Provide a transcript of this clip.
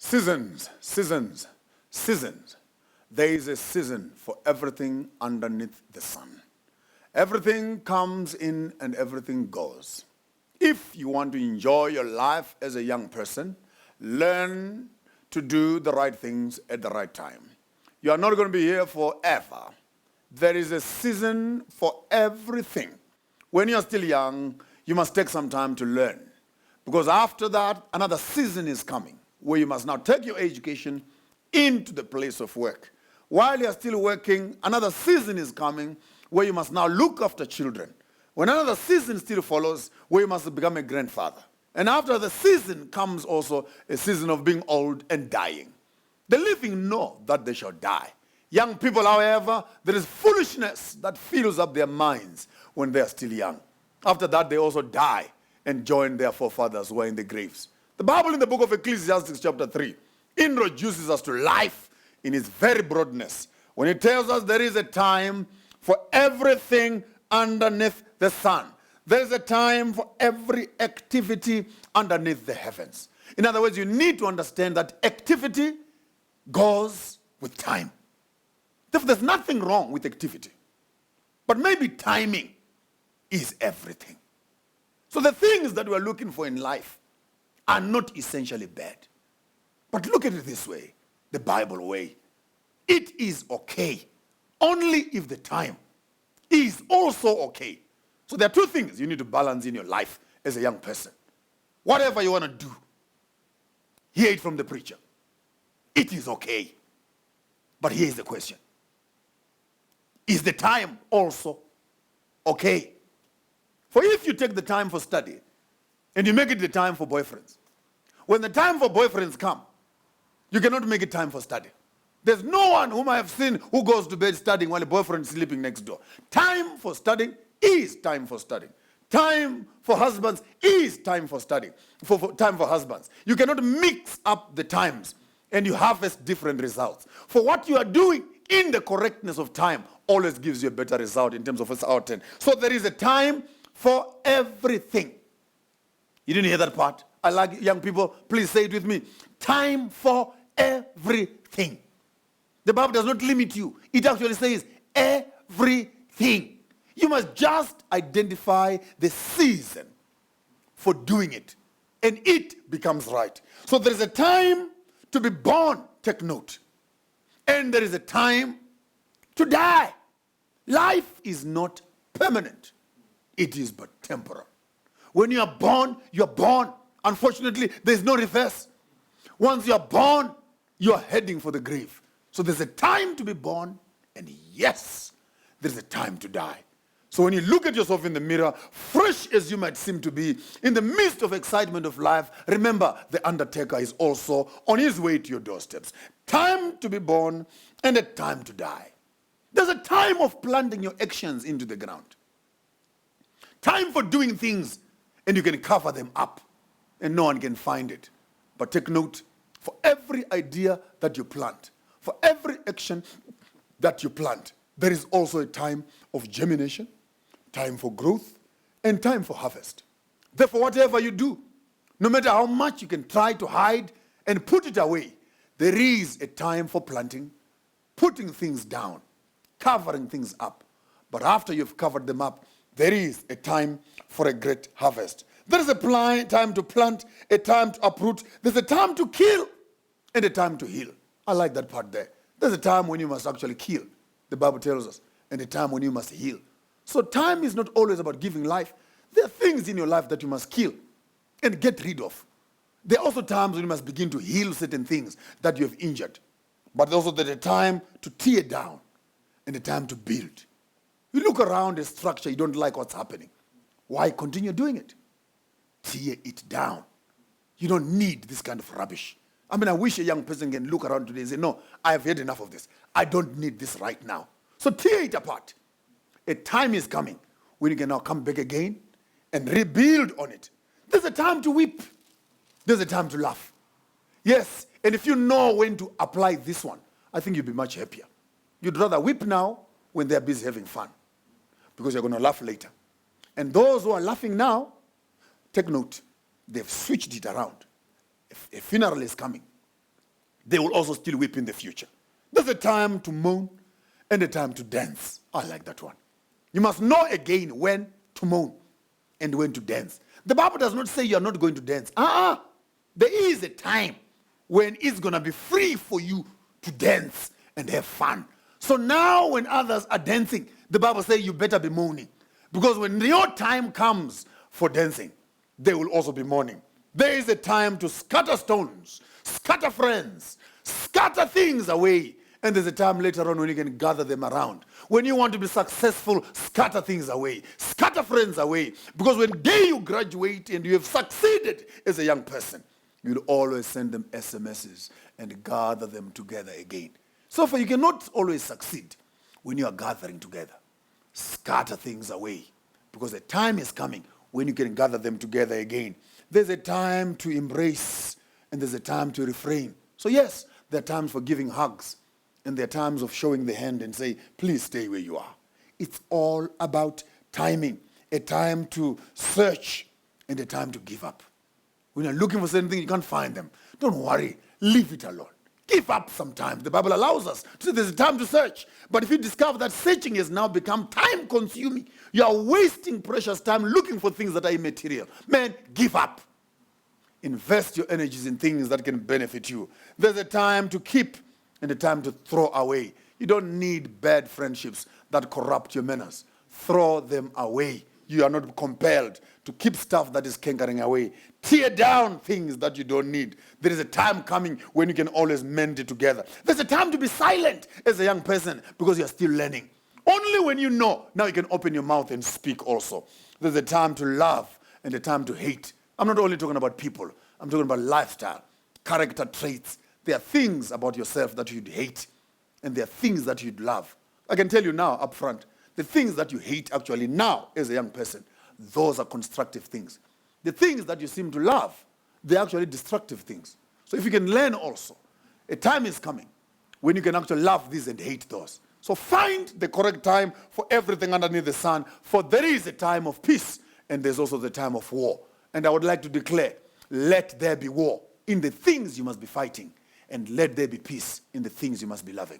Seasons, seasons, seasons. There is a season for everything underneath the sun. Everything comes in and everything goes. If you want to enjoy your life as a young person, learn to do the right things at the right time. You are not going to be here forever. There is a season for everything. When you are still young, you must take some time to learn. Because after that, another season is coming where you must now take your education into the place of work. While you are still working, another season is coming where you must now look after children. When another season still follows, where you must become a grandfather. And after the season comes also a season of being old and dying. The living know that they shall die. Young people, however, there is foolishness that fills up their minds when they are still young. After that, they also die and join their forefathers who are in the graves. The Bible in the book of Ecclesiastes chapter 3 introduces us to life in its very broadness when it tells us there is a time for everything underneath the sun. There is a time for every activity underneath the heavens. In other words, you need to understand that activity goes with time. There's nothing wrong with activity. But maybe timing is everything. So the things that we're looking for in life are not essentially bad. But look at it this way, the Bible way. It is okay only if the time is also okay. So there are two things you need to balance in your life as a young person. Whatever you want to do, hear it from the preacher. It is okay. But here's the question. Is the time also okay? For if you take the time for study and you make it the time for boyfriends, when the time for boyfriends come, you cannot make it time for study. There's no one whom I have seen who goes to bed studying while a boyfriend is sleeping next door. Time for studying is time for studying. Time for husbands is time for studying. For time for husbands. You cannot mix up the times and you harvest different results. For what you are doing in the correctness of time always gives you a better result in terms of its out 10. So there is a time for everything. You didn't hear that part? I like young people. Please say it with me. Time for everything. The Bible does not limit you. It actually says everything. You must just identify the season for doing it. And it becomes right. So there is a time to be born. Take note. And there is a time to die. Life is not permanent. It is but temporal. When you are born, you are born. Unfortunately, there is no reverse. Once you are born, you are heading for the grave. So there's a time to be born, and yes, there's a time to die. So when you look at yourself in the mirror, fresh as you might seem to be, in the midst of excitement of life, remember the undertaker is also on his way to your doorsteps. Time to be born and a time to die. There's a time of planting your actions into the ground. Time for doing things and you can cover them up and no one can find it. But take note, for every idea that you plant, for every action that you plant, there is also a time of germination, time for growth, and time for harvest. Therefore, whatever you do, no matter how much you can try to hide and put it away, there is a time for planting, putting things down, covering things up. But after you've covered them up, there is a time for a great harvest. There is a time to plant, a time to uproot. There's a time to kill and a time to heal. I like that part there. There's a time when you must actually kill, the Bible tells us, and a time when you must heal. So time is not always about giving life. There are things in your life that you must kill and get rid of. There are also times when you must begin to heal certain things that you have injured. But also there's a time to tear down and a time to build. You look around a structure, you don't like what's happening. Why continue doing it? Tear it down. You don't need this kind of rubbish. I mean, I wish a young person can look around today and say, no, I have had enough of this. I don't need this right now. So tear it apart. A time is coming when you can now come back again and rebuild on it. There's a time to weep. There's a time to laugh. Yes, and if you know when to apply this one, I think you'll be much happier. You'd rather weep now when they're busy having fun because you're going to laugh later. And those who are laughing now, take note, they've switched it around. A funeral is coming. they will also still weep in the future. There's a time to mourn and a time to dance. I like that one. You must know again when to mourn and when to dance. The Bible does not say you are not going to dance. There is a time when it's going to be free for you to dance and have fun. So now when others are dancing, the Bible says you better be mourning. Because when your time comes for dancing, they will also be mourning. There is a time to scatter stones, scatter friends, scatter things away. And there's a time later on when you can gather them around. When you want to be successful, scatter things away, scatter friends away. Because when day you graduate and you have succeeded as a young person, you'll always send them SMSs and gather them together again. So you cannot always succeed when you are gathering together. Scatter things away. Because the time is coming when you can gather them together again. There's a time to embrace and there's a time to refrain. So yes, there are times for giving hugs and there are times of showing the hand and say, please stay where you are. It's all about timing. A time to search and a time to give up. When you're looking for something, you can't find them. Don't worry. Leave it alone. Give up sometimes. The Bible allows us to say there's a time to search. But if you discover that searching has now become time-consuming, you are wasting precious time looking for things that are immaterial. Man, give up. Invest your energies in things that can benefit you. There's a time to keep and a time to throw away. You don't need bad friendships that corrupt your manners. Throw them away. You are not compelled to keep stuff that is cankering away. Tear down things that you don't need. There is a time coming when you can always mend it together. There's a time to be silent as a young person because you're still learning. Only when you know, now you can open your mouth and speak also. There's a time to love and a time to hate. I'm not only talking about people. I'm talking about lifestyle, character traits. There are things about yourself that you'd hate and there are things that you'd love. I can tell you now up front, the things that you hate actually now as a young person, those are constructive things. The things that you seem to love, they're actually destructive things. So if you can learn also, a time is coming when you can actually love these and hate those. So find the correct time for everything underneath the sun, for there is a time of peace and there's also the time of war. And I would like to declare, let there be war in the things you must be fighting and let there be peace in the things you must be loving.